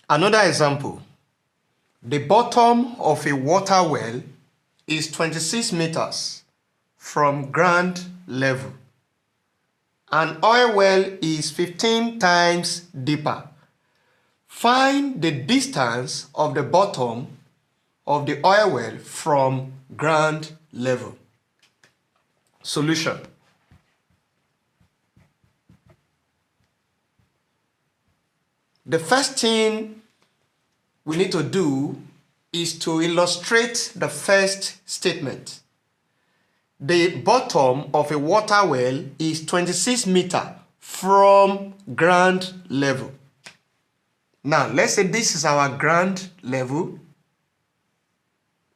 Another example. The bottom of a water well is 26 meters from ground level. An oil well is 15 times deeper. Find the distance of the bottom of the oil well from ground level. Solution. The first thing we need to do is to illustrate the first statement. The bottom of a water well is 26 meters from ground level. Now, let's say this is our ground level.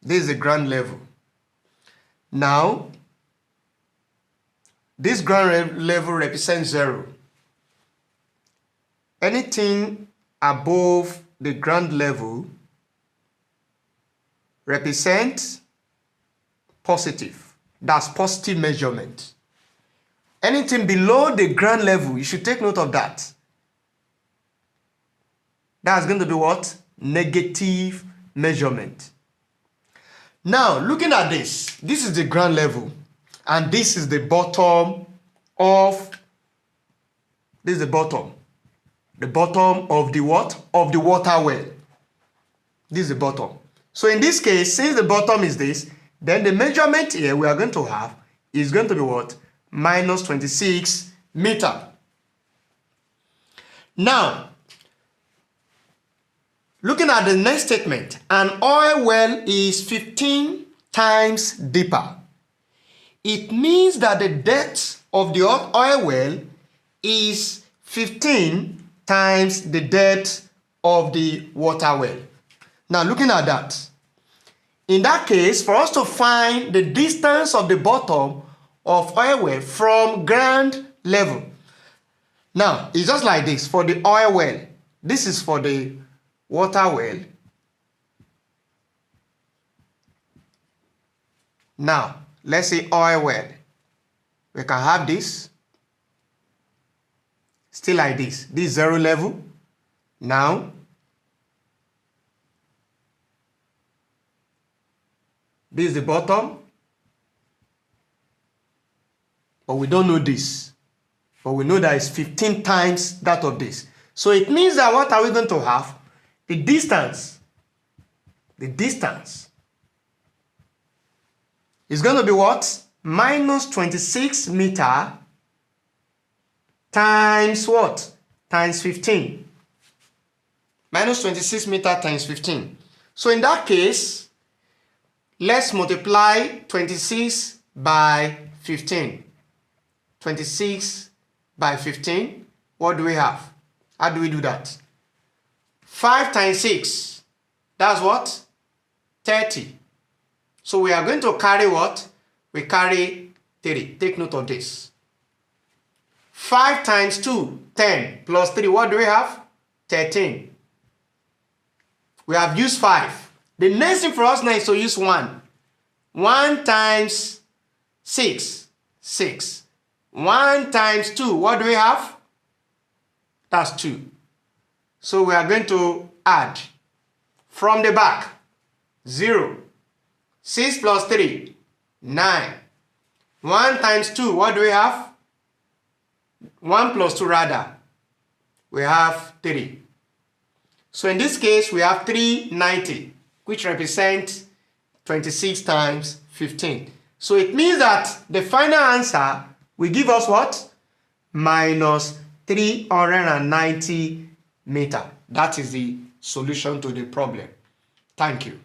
This is the ground level. Now, this ground level represents 0. Anything above the ground level represents positive. That's positive measurement. Anything below the ground level, you should take note of that. That's going to be what? Negative measurement. Now, looking at this, this is the ground level, and this is the bottom of, this is the bottom of the what? Of the water well. This is the bottom. So in this case, since the bottom is this, then the measurement here we are going to have is going to be what? Minus 26 meters. Now, looking at the next statement, an oil well is 15 times deeper. It means that the depth of the oil well is 15 times the depth of the water well. Now, looking at that, in that case, for us to find the distance of the bottom of oil well from ground level. Now, it's just like this for the oil well. This is for the water well. Now, let's say oil well. We can have this. Still like this. This is 0 level. Now, this is the bottom. But we don't know this. But we know that it's 15 times that of this. So it means that what are we going to have? The distance is going to be what? Minus 26 meters times what? Times 15. Minus 26 meters times 15. So in that case, let's multiply 26 by 15. 26 by 15. What do we have? How do we do that? 5 times 6. That's what? 30. So we are going to carry what? We carry 3. Take note of this. 5 times 2, 10, plus 3. What do we have? 13. We have used 5. The next thing for us now is to use 1. 1 times 6, 6. 1 times 2, what do we have? That's 2. So we are going to add from the back 0. 6 plus 3, 9. 1 times 2, what do we have? 1 plus 2 rather. We have 3. So in this case, we have 390, which represents 26 times 15. So it means that the final answer will give us what? Minus 390 meters. That is the solution to the problem. Thank you.